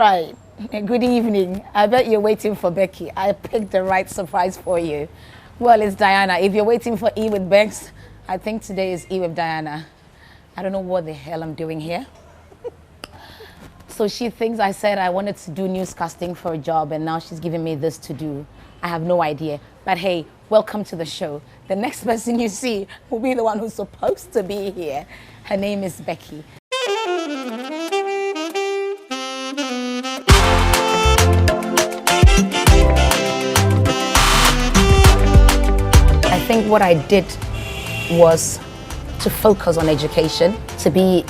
right. Good evening. I bet you're waiting for Becky. I picked the right surprise for you. Well, it's Diana. If you're waiting for E with Becks, I think today is E with Diana. I don't know what the hell I'm doing here. So she thinks I said I wanted to do newscasting for a job, and now she's giving me this to do. I have no idea. But hey, welcome to the show. The next person you see will be the one who's supposed to be here. Her name is Becky. I think what I did was to focus on education, to be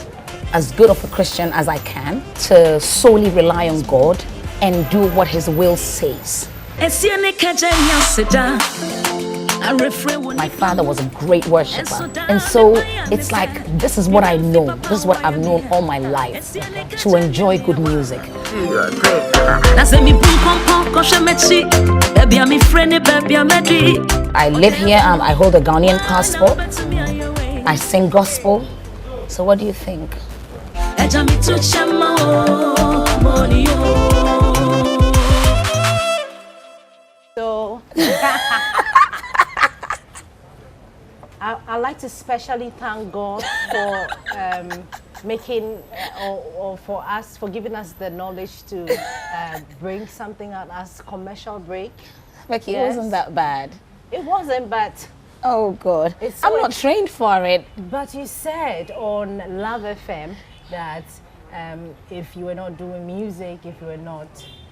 as good of a Christian as I can, to solely rely on God and do what His will says. My father was a great worshiper, and so it's like, this is what I know, this is what I've known all my life, to enjoy good music. I live here, I hold a Ghanaian passport, I sing gospel, so what do you think? So, I'd like to specially thank God for making, or for us, for giving us the knowledge to bring something out as commercial break. Becky, yes. It wasn't that bad. It wasn't, but... Oh, God. I'm not trained for it. But you said on Love FM that if you were not doing music, if you were not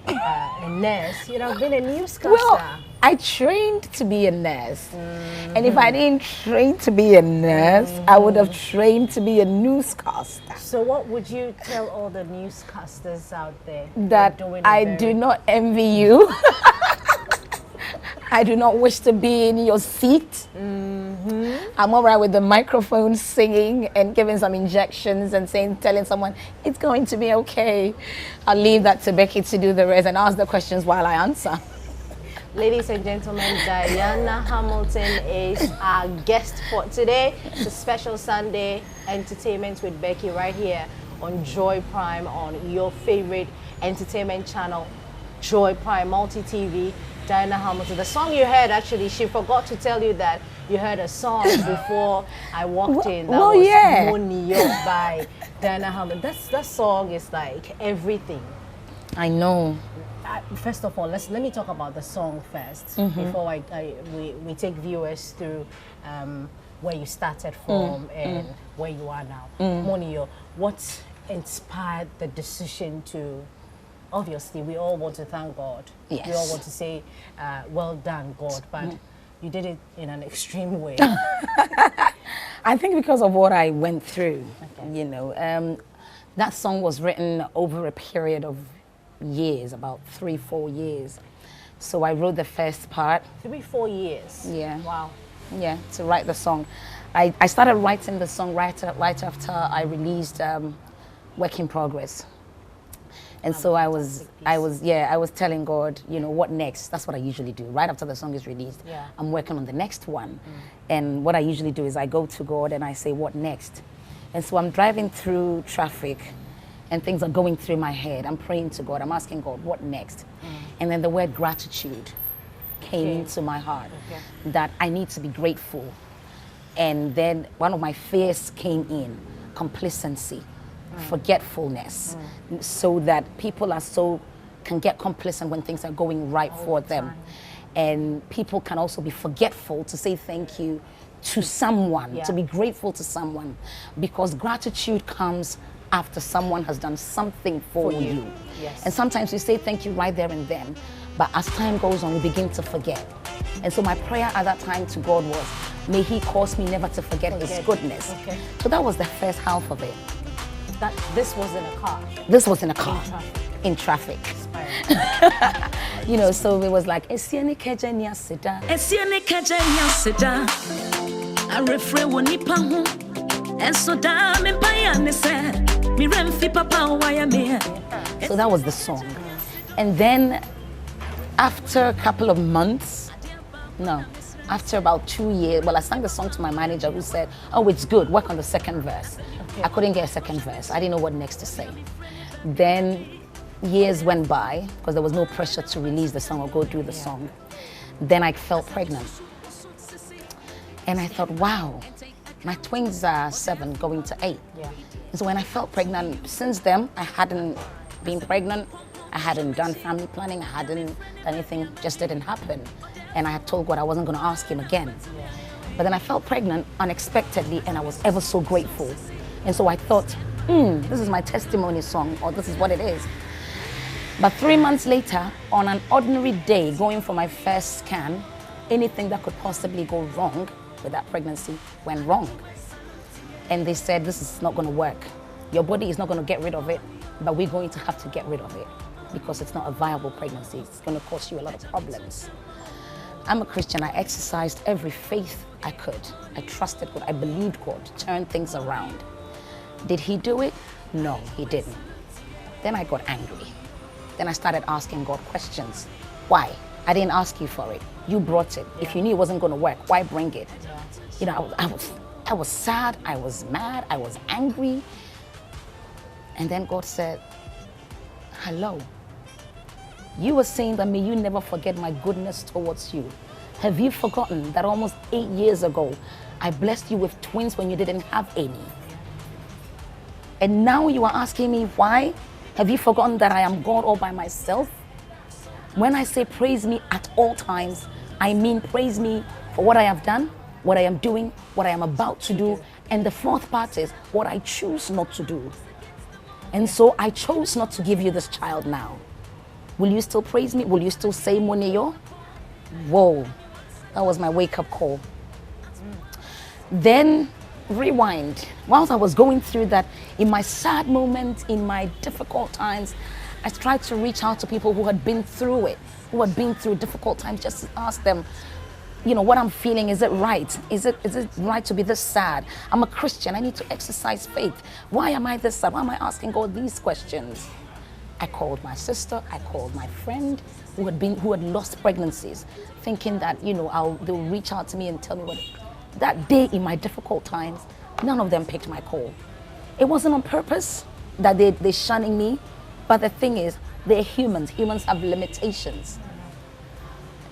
a nurse, you'd have been a newscaster. Well, I trained to be a nurse. And if I didn't train to be a nurse, I would have trained to be a newscaster. So what would you tell all the newscasters out there? That I do not envy you. I do not wish to be in your seat. I'm all right with the microphone singing and giving some injections and telling someone it's going to be okay. I'll leave that to Becky to do the rest and ask the questions while I answer. Ladies and gentlemen, Diana Hamilton is our guest for today. It's a special Sunday entertainment with Becky right here on Joy Prime, on your favorite entertainment channel, Joy Prime Multi TV. Diana Hamilton. The song you heard, actually, she forgot to tell you that you heard a song before I walked in. That was Money by Diana Hamilton. That song is like everything. I know. First of all, let me talk about the song first before we take viewers through where you started from and where you are now. Monio, what inspired the decision to? Obviously, we all want to thank God. Yes. We all want to say, well done, God, but you did it in an extreme way. I think because of what I went through, you know. That song was written over a period of years, about 3-4 years. So I wrote the first part. 3-4 years? Yeah. Wow. Yeah, to write the song. I started writing the song right after I released Work in Progress. And so I was telling God, you know, what next? That's what I usually do. Right after the song is released, I'm working on the next one. And what I usually do is I go to God and I say, what next? And so I'm driving through traffic and things are going through my head. I'm praying to God. I'm asking God, what next? And then the word gratitude came into my heart, that I need to be grateful. And then one of my fears came in, complacency. Forgetfulness, so that people can get complacent when things are going right for them. And people can also be forgetful to say thank you to someone, to be grateful to someone, because gratitude comes after someone has done something for you. Yes. And sometimes we say thank you right there and then, but as time goes on, we begin to forget. And so my prayer at that time to God was, may He cause me never to forget His goodness. So that was the first half of it. That this was in a car. This was in a car. In traffic. You know, so it was like Esiane Kejenya Sida. Esiane Kejenya Sida. I refrain wonipa hu. Enso da me payane se. Mi remfi papa waya me. So that was the song. And then after a couple of months, after about 2 years, well, I sang the song to my manager, who said, oh, it's good, work on the second verse. I couldn't get a second verse. I didn't know what next to say. Then years went by, because there was no pressure to release the song or go do the song. Then I felt pregnant. And I thought, wow, my twins are 7 going to 8. Yeah. And so when I felt pregnant, since then, I hadn't been pregnant. I hadn't done family planning. I hadn't done anything, just didn't happen. And I had told God I wasn't going to ask him again. Yeah. But then I felt pregnant unexpectedly, and I was ever so grateful. And so I thought, this is my testimony song, or this is what it is. But 3 months later, on an ordinary day, going for my first scan, anything that could possibly go wrong with that pregnancy went wrong. And they said, this is not going to work. Your body is not going to get rid of it, but we're going to have to get rid of it because it's not a viable pregnancy. It's going to cause you a lot of problems. I'm a Christian. I exercised every faith I could. I trusted God. I believed God to turn things around. Did he do it? No, he didn't. Then I got angry. Then I started asking God questions. Why? I didn't ask you for it. You brought it. If you knew it wasn't going to work, why bring it? You know, I was sad. I was mad. I was angry. And then God said, hello. You were saying that may you never forget my goodness towards you. Have you forgotten that almost 8 years ago, I blessed you with twins when you didn't have any? And now you are asking me why? Have you forgotten that I am God all by myself? When I say praise me at all times, I mean praise me for what I have done, what I am doing, what I am about to do. And the fourth part is what I choose not to do. And so I chose not to give you this child now. Will you still praise me? Will you still say Moneyo? Whoa, that was my wake-up call. Then rewind. Whilst I was going through that, in my sad moments, in my difficult times, I tried to reach out to people who had been through it, who had been through difficult times, just to ask them, you know, what I'm feeling, is it right? Is it right to be this sad? I'm a Christian, I need to exercise faith. Why am I this sad? Why am I asking God these questions? I called my sister, I called my friend who had lost pregnancies, thinking that, you know, they'll reach out to me and tell me what. That day in my difficult times, none of them picked my call. It wasn't on purpose that they're shunning me, but the thing is, they're humans. Humans have limitations.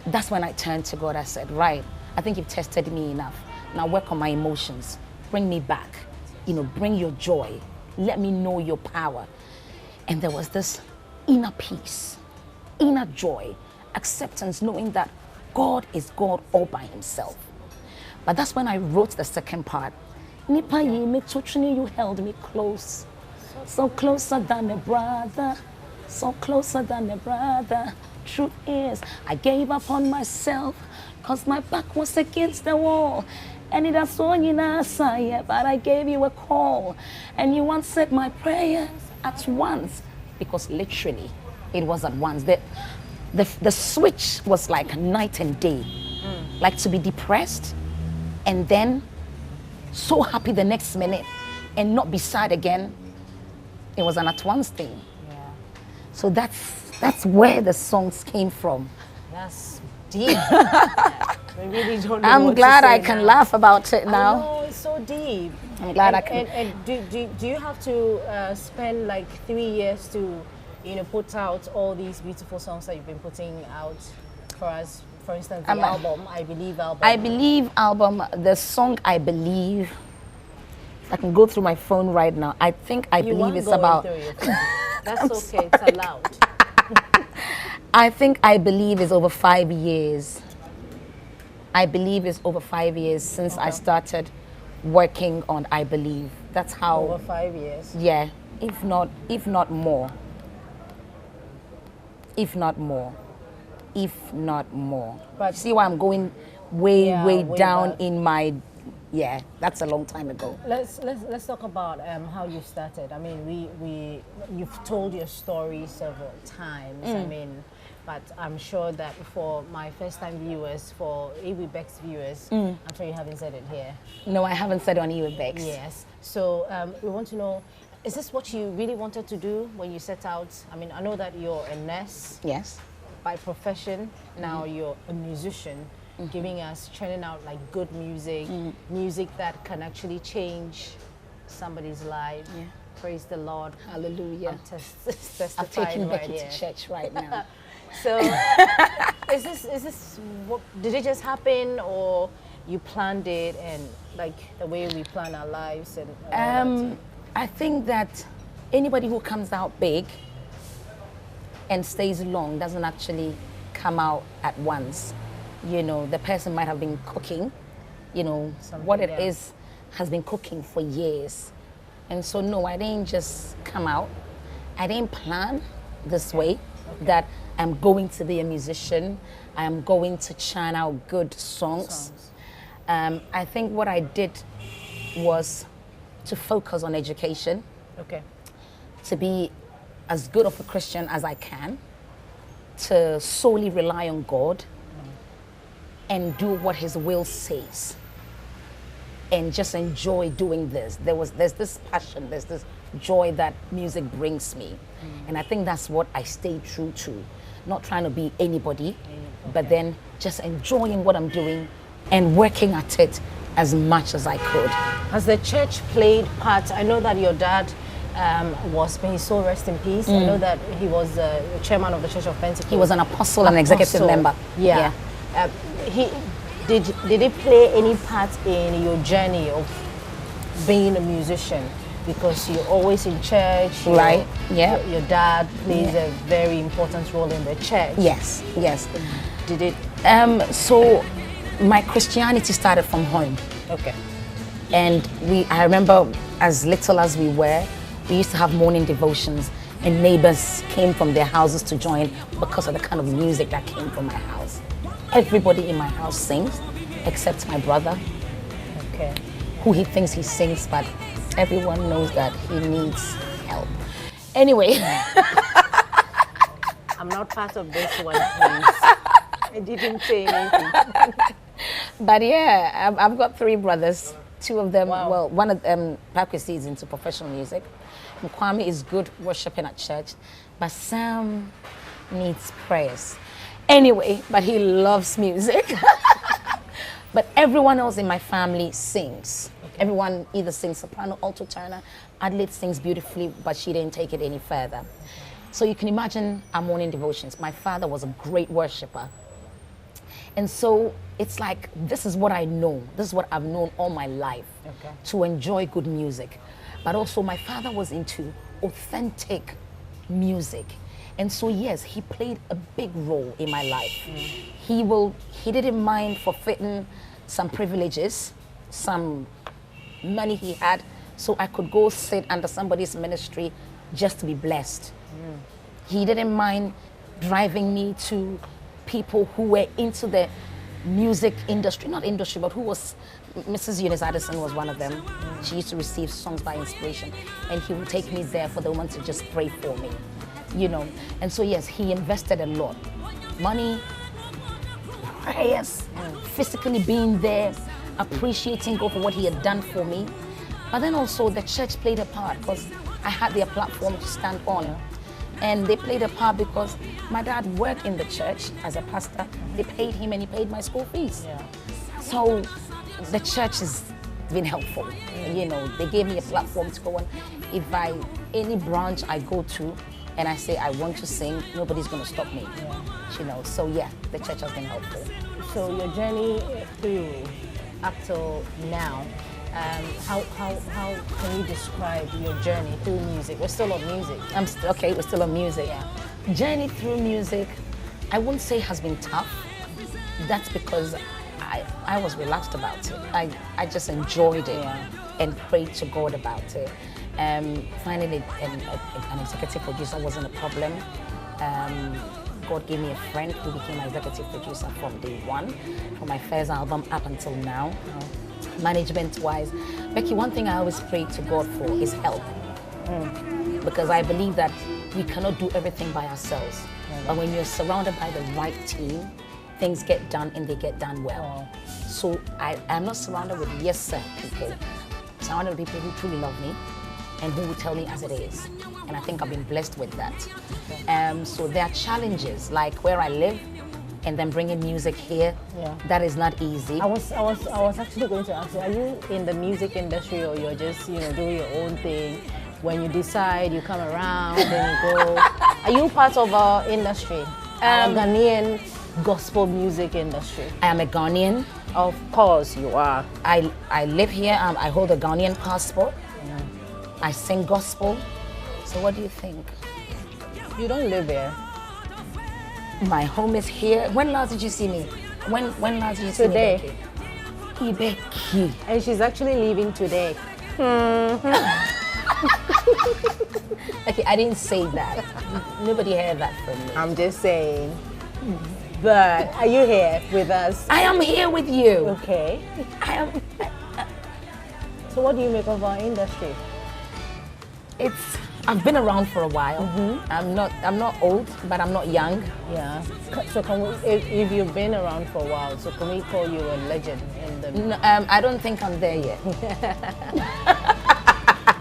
That's when I turned to God. I said, right, I think you've tested me enough. Now work on my emotions. Bring me back. You know, bring your joy. Let me know your power. And there was this inner peace, inner joy, acceptance, knowing that God is God all by himself. But that's when I wrote the second part. Nipa ye me touching, you held me close. So closer than a brother, so closer than a brother. Truth is, I gave up on myself, cause my back was against the wall. And it has so but I gave you a call. And you answered my prayers at once, because literally it was at once. The switch was like night and day. Like to be depressed and then so happy the next minute and not be sad again. It was an at once thing. Yeah. So that's where the songs came from. That's deep. We really don't know I'm what glad to say I can now. laugh about it now. I know, it's so deep. I'm glad I can. And do you have to spend like 3 years to, you know, put out all these beautiful songs that you've been putting out for us? For instance, the album, I Believe album. I Believe album, the song I Believe. I can go through my phone right now. I think I Believe it's about. That's okay, it's allowed. I think I Believe is over 5 years. I Believe is over 5 years since I started working on I Believe. That's how. Over 5 years. Yeah, if not more. If not more. If not more. But see why I'm going way down back in my. Yeah, that's a long time ago. Let's talk about how you started. I mean, you've told your story several times. I mean, but I'm sure that for my first-time viewers, for Becks viewers, I'm sure you haven't said it here. No, I haven't said it on Becks. Yes. So we want to know, is this what you really wanted to do when you set out? I mean, I know that you're a nurse. Yes. By profession. Now you're a musician. Giving us, churning out like good music, music that can actually change somebody's life. Yeah. Praise the Lord. Hallelujah. I'm testifying I'm taking right Becky here. to church right now. So, is this what, did it just happen, or you planned it, and like the way we plan our lives and all that? I think that anybody who comes out big and stays long doesn't actually come out at once. You know, the person might have been cooking, you know, what it is has been cooking for years. And so, no, I didn't just come out. I didn't plan this way that I'm going to be a musician. I'm going to churn out good songs. I think what I did was to focus on education, to be as good of a Christian as I can, to solely rely on God and do what His will says, and just enjoy doing this. There's this passion, there's this joy that music brings me, and I think that's what I stay true to. Not trying to be anybody, but then just enjoying what I'm doing and working at it as much as I could. Has the church played part? I know that your dad was, may his soul rest in peace. I know that he was the chairman of the Church of Pentecost. He was an apostle and executive member. Yeah. Did he play any part in your journey of being a musician? Because you're always in church, right? Yeah. Your dad plays a very important role in the church. Yes, yes. Did it? So my Christianity started from home. Okay. And I remember as little as we were, we used to have morning devotions, and neighbors came from their houses to join because of the kind of music that came from my house. Everybody in my house sings, except my brother, who he thinks he sings, but everyone knows that he needs help. Anyway. I'm not part of this one, please. I didn't say anything. But yeah, I've got 3 brothers. 2 of them, Wow. well, one of them, Pakwesi, is into professional music. Kwame is good worshiping at church, but Sam needs prayers. Anyway, but he loves music. But everyone else in my family sings. Everyone either sings soprano, alto, tenor. Adelaide sings beautifully, but she didn't take it any further. So you can imagine our morning devotions. My father was a great worshiper. And so it's like, this is what I know. This is what I've known all my life, to enjoy good music. But also my father was into authentic music. And so yes, he played a big role in my life. He didn't mind forfeiting some privileges, some money he had, so I could go sit under somebody's ministry just to be blessed. He didn't mind driving me to people who were into the music industry, not industry, but who was, Mrs. Eunice Addison was one of them. She used to receive songs by inspiration, and he would take me there for the woman to just pray for me, you know. And so yes, he invested a lot. Money, prayers, physically being there, appreciating God for what he had done for me. But then also the church played a part because I had their platform to stand on. And they played a part because my dad worked in the church as a pastor. They paid him and he paid my school fees. So the church has been helpful. You know, they gave me a platform to go on. If any branch I go to and I say I want to sing, nobody's going to stop me. You know, so yeah, the church has been helpful. So your journey through up till now, how can you describe your journey through music? We're still on music. We're still on music. Journey through music, I wouldn't say has been tough. That's because I was relaxed about it. I just enjoyed it and prayed to God about it. Finding an executive producer wasn't a problem. God gave me a friend who became my executive producer from day one, from my first album up until now. Management-wise, Becky, one thing I always pray to God for is help. Because I believe that we cannot do everything by ourselves. But when you're surrounded by the right team, things get done and they get done well. So I'm not surrounded with yes sir people. I'm surrounded with people who truly love me and who will tell me as it is. And I think I've been blessed with that. So there are challenges, like where I live, and then bringing music here. That is not easy. I was actually going to ask you, are you in the music industry, or you're just doing your own thing when you decide, you come around and you go. Are you part of our industry? Our Ghanaian gospel music industry? I am a Ghanaian. Of course you are. I live here. I hold a Ghanaian passport. I sing gospel. So what do you think? You don't live here. My home is here. When last did you see me? When last did you see Today. me? Becky. And she's actually leaving today. Okay, I didn't say that. Nobody heard that from me. I'm just saying. But are you here with us? I am here with you. Okay. I am. So what do you make of our industry? I've been around for a while. I'm not old, but I'm not young. Yeah. So can we, if you've been around for a while, so can we call you a legend in the? No, I don't think I'm there yet.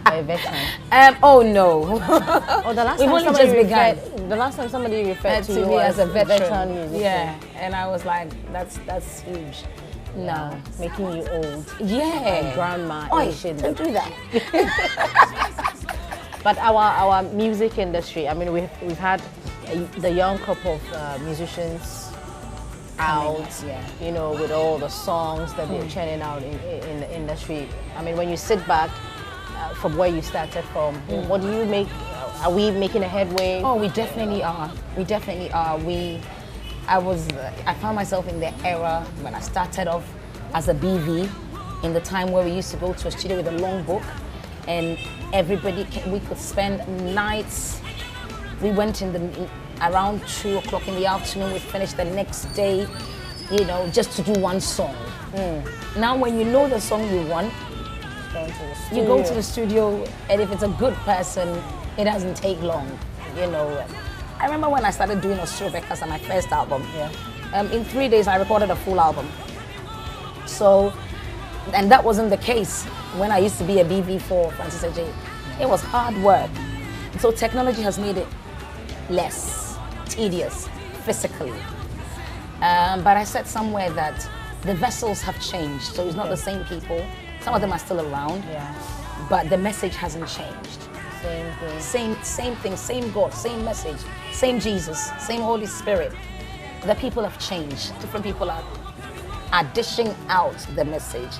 A veteran. Oh no. Oh, the last We've time only somebody just begun. the last time somebody referred to To you me as a veteran musician. Yeah, and I was like, that's huge. No, Making you old. yeah, Grandma. Oi, Asian. don't do that. But our music industry, I mean, we've had the young couple of musicians out, yeah. you know, with all the songs that they're churning out in the industry. I mean, when you sit back from where you started from, what do you make? Are we making a headway? Oh, we definitely are. We definitely are. I found myself in the era when I started off as a BV, in the time where we used to go to a studio with a long book, and we could spend nights. We went around 2 o'clock in the afternoon. We finished the next day, you know, just to do one song. Now, when you know the song you want, you go to the studio, and if it's a good person, it doesn't take long, you know. I remember when I started doing Becks on my first album. Yeah. In 3 days, I recorded a full album. So, and that wasn't the case when I used to be a BV for Francis AJ. It was hard work. So technology has made it less tedious physically. But I said somewhere that the vessels have changed. So it's not the same people. Some of them are still around, but the message hasn't changed. Same thing. Same thing, same God, same message, same Jesus, same Holy Spirit. The people have changed. Different people are dishing out the message,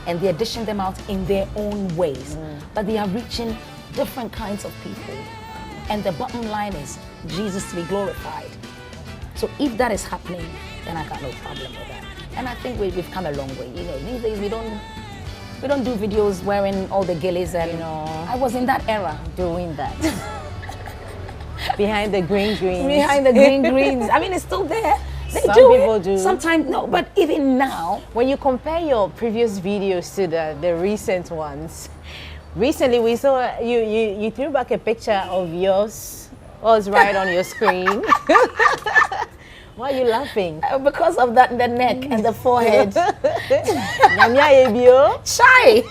and they're dishing them out in their own ways. But they are reaching different kinds of people. And the bottom line is Jesus to be glorified. So if that is happening, then I got no problem with that. And I think we've come a long way. You know, these days we don't do videos wearing all the gillies, and I was in that era doing that. Behind the green greens. Behind the green greens. I mean, it's still there. Some people do. Sometimes no, but even now, when you compare your previous videos to the recent ones, recently we saw you threw back a picture of yours. Was right on your screen. Why are you laughing? Because of that, the neck and the forehead. Shy.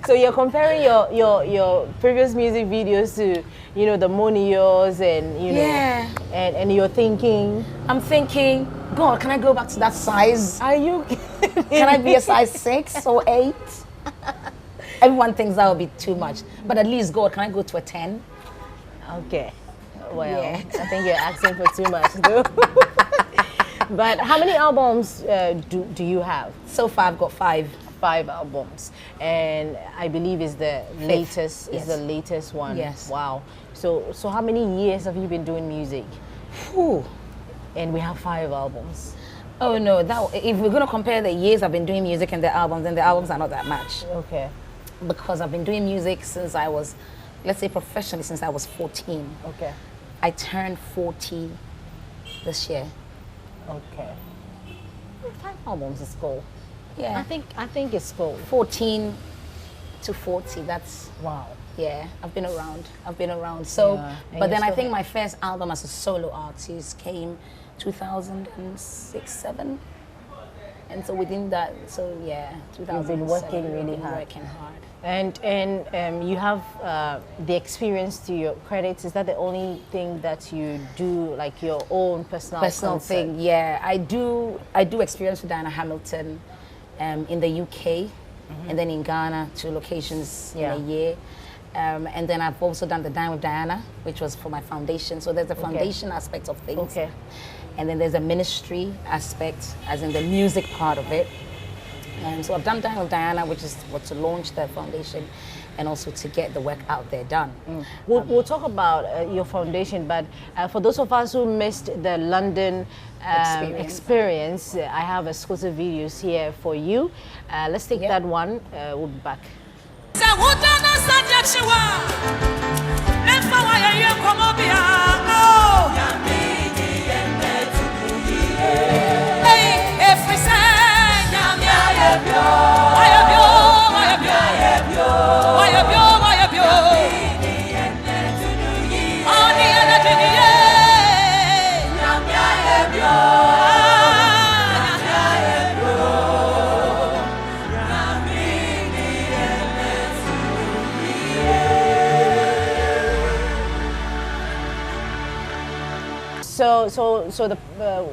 So you're comparing your previous music videos to, you know, the Monios and, you know, and you're thinking. I'm thinking, God, can I go back to that size? Are you kidding? Can I be a size 6 or 8? Everyone thinks that would be too much. But at least, God, can I go to a 10? Okay. Well, I think you're asking for too much, though. But how many albums do you have? So far, I've got 5. 5 albums, and I believe is the latest. Yes. Is the latest one. Yes. Wow. So how many years have you been doing music? Whew. And we have 5 albums. Oh no! If we're gonna compare the years I've been doing music and the albums, then the albums are not that much. Okay. Because I've been doing music since I was, let's say professionally, since I was 14. Okay. I turned 40 this year. Okay. 5 albums is cool. Yeah. I think it's cool. 14 to 40. That's wow. Yeah, I've been around. So, but then I think my first album as a solo artist came 2006, 7. And so within that, 2007. You've been working really hard. Working hard. And you have the experience to your credits. Is that the only thing that you do, like your own personal thing? Yeah, I do experience with Diana Hamilton in the UK, and then in Ghana, 2 locations in a year. And then I've also done the Dine with Diana, which was for my foundation. So there's the foundation aspect of things. Okay. And then there's a ministry aspect, as in the music part of it. So I've done Dine with Diana, which is to launch the foundation and also to get the work out there done. We'll talk about your foundation, but for those of us who missed the London experience, I have exclusive videos here for you. Let's take that one. We'll be back. So the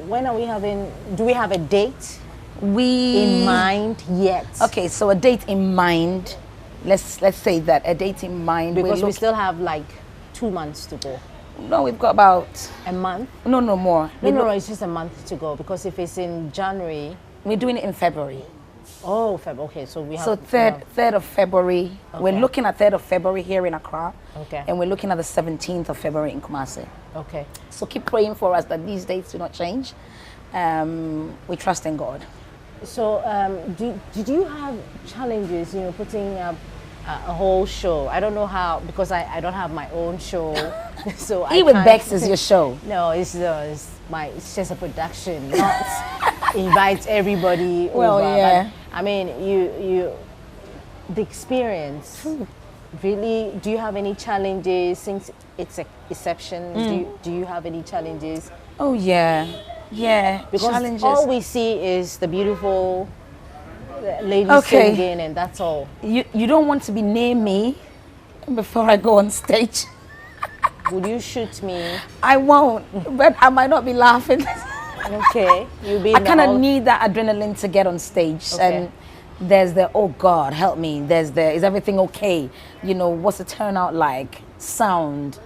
when are we having? Do we have a date in mind yet? Okay, so a date in mind. Let's say that a date in mind, because we still have like 2 months to go. No, we've got about a month. No, more. No, it's just a month to go, because if it's in January, we're doing it in February. Oh, February. Okay, so we have. So third of February. Okay. We're looking at 3rd of February here in Accra. Okay. And we're looking at the 17th of February in Kumasi. Okay. So keep praying for us that these dates do not change. We trust in God. So did you have challenges, putting up a whole show? I don't know how, because I don't have my own show. So Even Becks is your show. No, it's just a production, not invite everybody over. Yeah. But, I mean, the experience. Really, do you have any challenges since it's an exception? Do you have any challenges? Oh yeah, because challenges. All we see is the beautiful lady singing, and that's all. You don't want to be near me before I go on stage. Would you shoot me? I won't, but I might not be laughing. Okay, you'll be. I kind of need that adrenaline to get on stage, and there's the oh God help me. There's the is everything okay? What's the turnout like? Sound,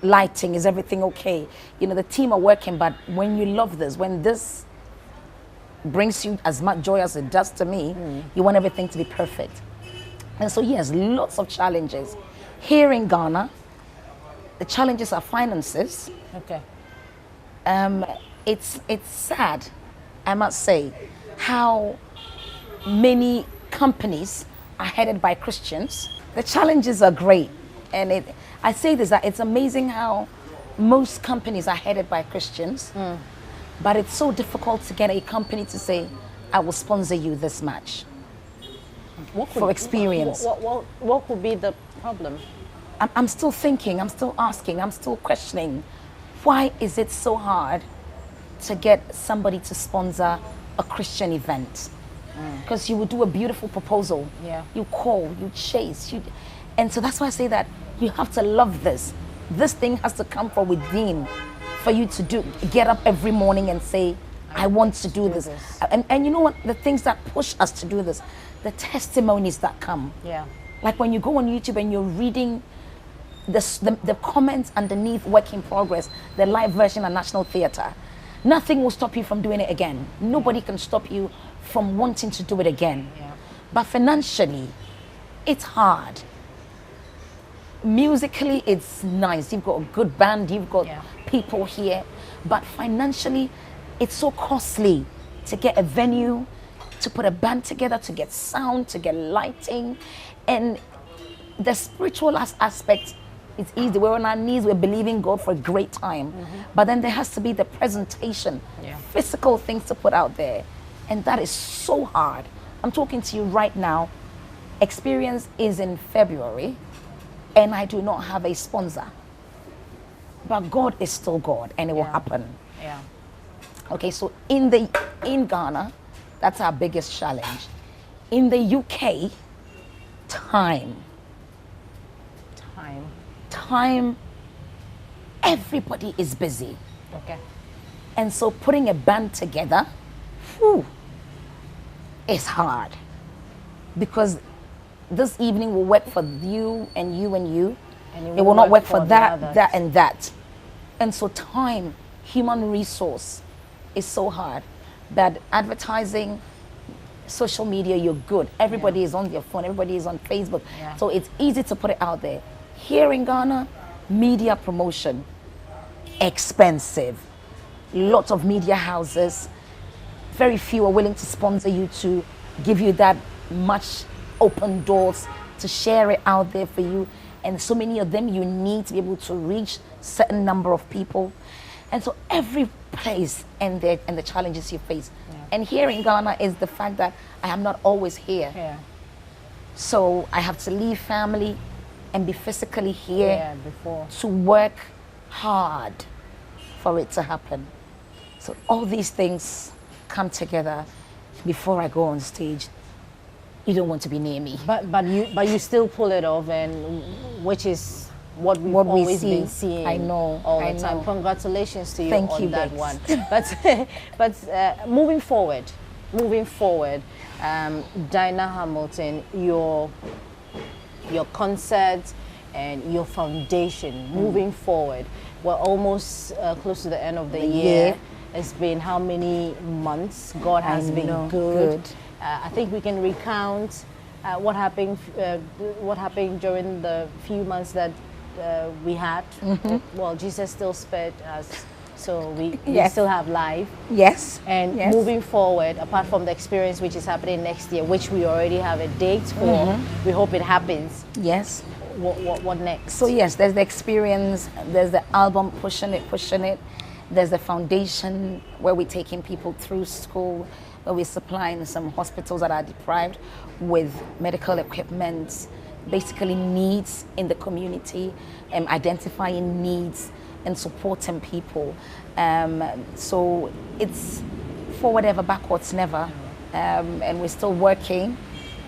lighting, is everything okay? The team are working, but when you love this, when this brings you as much joy as it does to me, you want everything to be perfect. And so yes, lots of challenges. Here in Ghana, the challenges are finances. Okay. It's sad, I must say, how many companies are headed by Christians. The challenges are great, and I say this, that it's amazing how most companies are headed by Christians, but it's so difficult to get a company to say, I will sponsor you this much for experience. What could be the problem? I'm still thinking, I'm still asking, I'm still questioning. Why is it so hard to get somebody to sponsor a Christian event? Because you would do a beautiful proposal. Yeah. You call, you chase, and so that's why I say that you have to love this. This thing has to come from within for you to get up every morning and say, I want to do this. And you know what? The things that push us to do this, the testimonies that come. Yeah. Like when you go on YouTube and you're reading the comments underneath Work in Progress, the live version at National Theatre, nothing will stop you from doing it again. Nobody can stop you from wanting to do it again. Yeah. But financially, it's hard. Musically, it's nice. You've got a good band, you've got people here. But financially, it's so costly to get a venue, to put a band together, to get sound, to get lighting. And the spiritual aspect is easy. We're on our knees, we're believing God for a great time. But then there has to be the presentation, physical things to put out there. And that is so hard. I'm talking to you right now. Experience is in February, and I do not have a sponsor. But God is still God, and it will happen. Yeah. Okay, so in Ghana, that's our biggest challenge. In the UK, time. Everybody is busy. Okay. And so putting a band together, 'Whew!' 'Is hard, because 'the this evening will work for you and you and you. And It will not work for the that, others. that, and that. And so time, human resource is so hard that advertising, social media, you're good. Everybody is on their phone. Everybody is on Facebook. Yeah. So it's easy to put it out there. Here in Ghana, media promotion, expensive. Lots of media houses. Very few are willing to sponsor you, to give you that much open doors, to share it out there for you. And so many of them, you need to be able to reach certain number of people. And so every place and the challenges you face. Yeah. And here in Ghana is the fact that I am not always here. Yeah. So I have to leave family and be physically here Yeah, before. to work hard for it to happen. So all these things come together before I go on stage. You don't want to be near me. But you still pull it off, and which is what we've What we always see. been seeing. I know, all I the time. know. Congratulations to you Thank on you, that Becks. one. But moving forward, Dinah Hamilton, your concerts and your foundation. Moving forward, we're almost close to the end of the year. It's been how many months? God has been good. I think we can recount what happened during the few months that we had. Well, Jesus still spared us, so we still have life. Yes. And yes. moving forward, apart from the experience which is happening next year, which we already have a date for, we hope it happens. Yes. What next? So yes, there's the experience, there's the album pushing it. There's the foundation where we're taking people through school, where we're supplying some hospitals that are deprived with medical equipment, basically needs in the community, identifying needs and supporting people. So it's forward ever, backwards never. And we're still working.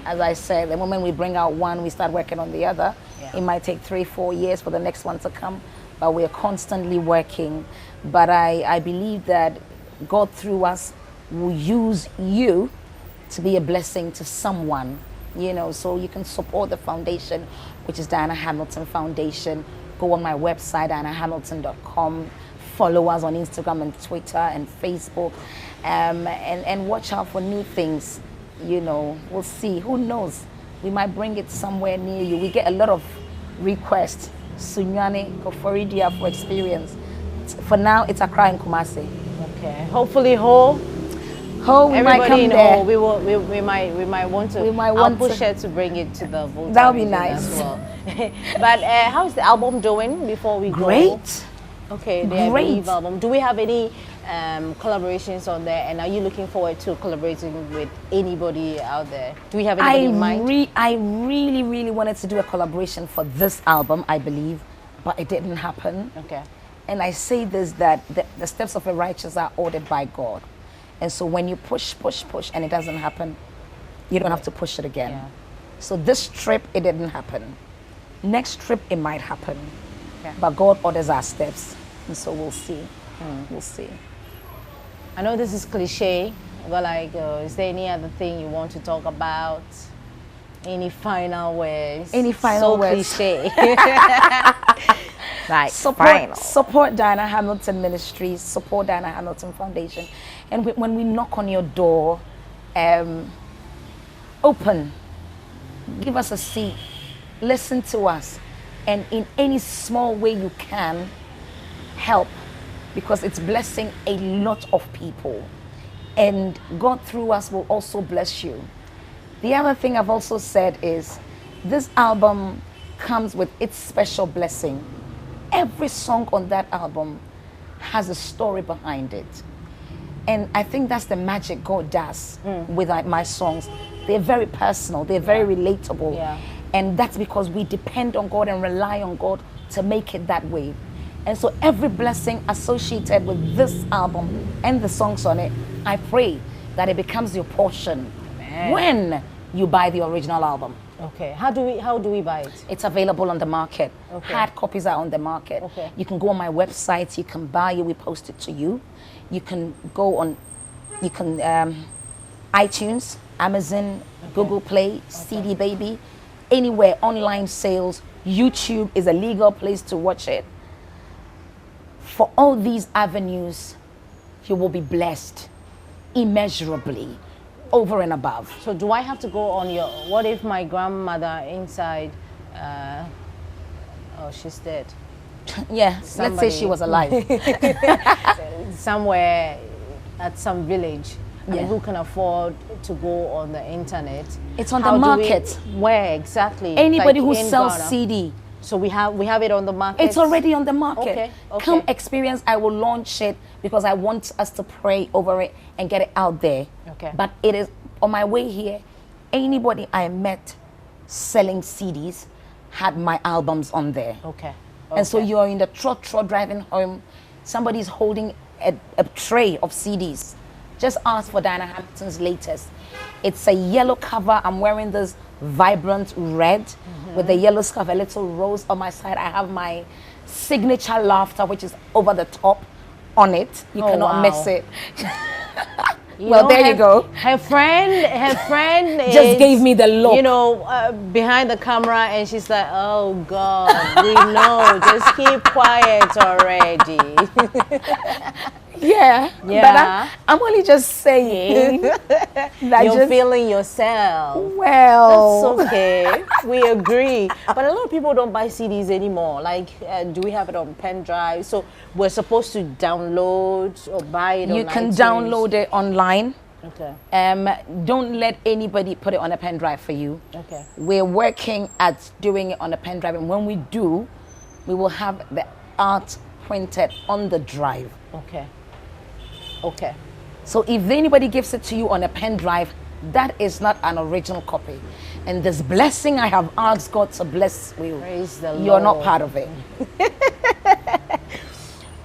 As I said, the moment we bring out one, we start working on the other. Yeah. It might take 3-4 years for the next one to come, but we are constantly working. But I believe that God through us will use you to be a blessing to someone, so you can support the foundation, which is Diana Hamilton Foundation. Go on my website, dianahamilton.com. Follow us on Instagram and Twitter and Facebook, and watch out for new things. We'll see. Who knows? We might bring it somewhere near you. We get a lot of requests. Sunyani, Koforidia for experience. For now, it's Accra and Kumasi. Okay. Hopefully, Ho, we might come in there. Ho, we might want to. I'll push her to bring it to the Volta That would be region nice. as well. But how's the album doing? Before we go. Great. Okay, the Great. album. Do we have any collaborations on there? And are you looking forward to collaborating with anybody out there? Do we have anybody in mind? I really, really wanted to do a collaboration for this album, I believe, but it didn't happen. Okay. And I say this, that the steps of a righteous are ordered by God. And so when you push, and it doesn't happen, you don't have to push it again. Yeah. So this trip, it didn't happen. Next trip, it might happen. Okay. But God orders our steps. And so we'll see. We'll see. I know this is cliche, but is there any other thing you want to talk about? Any final words? Any final words? So cliche. Like support Diana Hamilton Ministries, support Diana Hamilton Foundation. And when we knock on your door, open, give us a seat, listen to us, and in any small way you can, help, because it's blessing a lot of people. And God through us will also bless you. The other thing I've also said is this album comes with its special blessing. Every song on that album has a story behind it. And I think that's the magic God does with my songs. They're very personal, they're very relatable. Yeah. And that's because we depend on God and rely on God to make it that way. And so every blessing associated with this album and the songs on it, I pray that it becomes your portion when you buy the original album. Okay. How do we buy it? It's available on the market. Okay. Hard copies are on the market. Okay. You can go on my website, you can buy it, we post it to you. You can go on, iTunes, Amazon, Google Play, CD Baby, anywhere, online sales, YouTube is a legal place to watch it. For all these avenues, you will be blessed immeasurably, over and above. So do I have to go on your, what if my grandmother inside, oh, she's dead. Yeah, let's say she was alive. Somewhere at some village, I mean, Yeah. who can afford to go on the internet? It's on How the do we- market. where exactly? Anybody Like who in sells Ghana? CD, So we have it on the market. it's already on the market. Okay, okay. Come experience. I will launch it because I want us to pray over it and get it out there. Okay. But it is on my way here. Anybody I met selling CDs had my albums on there. Okay. And so Okay. you're in the trot driving home. Somebody's holding a tray of CDs. Just ask for Diana Hamilton's latest. It's a yellow cover. I'm wearing this vibrant red with a yellow scarf, a little rose on my side. I have my signature laughter, which is over the top on it. You Oh, cannot wow. miss it. You Well, know, there you go. Her friend Just is, gave me the look. You know, behind the camera, and she's like, "Oh God, we know. Just keep quiet already." Yeah. Yeah. But I'm only just saying that You're just, feeling yourself. well. That's okay. We agree. But a lot of people don't buy CDs anymore. Like, do we have it on pen drive? So we're supposed to download or buy it You on can iTunes. download it online. Okay. Don't let anybody put it on a pen drive for you. Okay. We're working at doing it on a pen drive, and when we do, we will have the art printed on the drive. Okay. Okay. So if anybody gives it to you on a pen drive, that is not an original copy. And this blessing I have asked God to bless you, Praise the you're not Lord. part of it.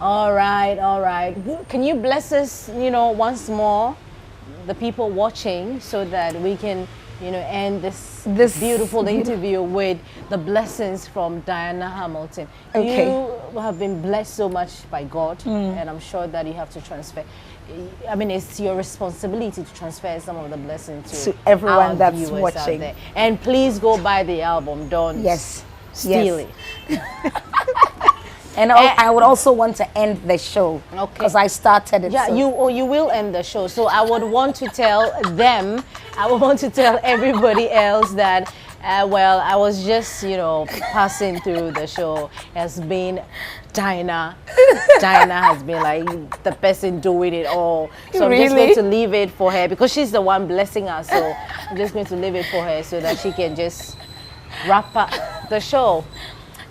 All right, all right. Can you bless us, once more, the people watching, so that we can, end this beautiful interview with the blessings from Diana Hamilton. Okay. You have been blessed so much by God, and I'm sure that you have to transfer. I mean, it's your responsibility to transfer some of the blessings To everyone our that's viewers out watching. there. And please go buy the album. Don't Yes. steal Yes. it. And I would also want to end the show Okay. because I started it. Yeah, so- you will end the show. So I would want to tell them, I would want to tell everybody else that, well, I was just, passing through the show. Has been Diana. Diana has been like the person doing it all. So I'm just Really? going to leave it for her because she's the one blessing us. So I'm just going to leave it for her so that she can just wrap up the show.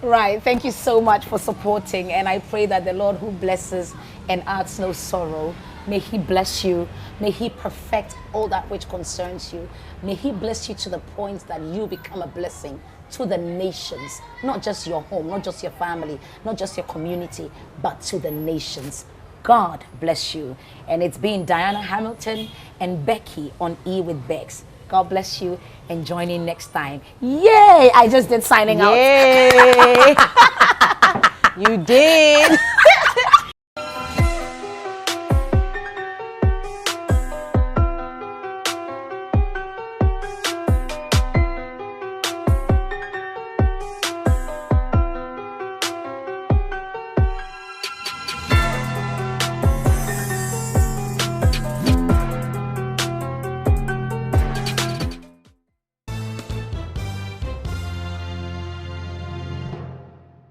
Right. Thank you so much for supporting. And I pray that the Lord who blesses and adds no sorrow, may He bless you. May He perfect all that which concerns you. May He bless you to the point that you become a blessing to the nations, not just your home, not just your family, not just your community, but to the nations. God bless you. And it's been Diana Hamilton and Becky on E with Becks. God bless you and join in next time. Yay! I just did signing out. Yay! You did.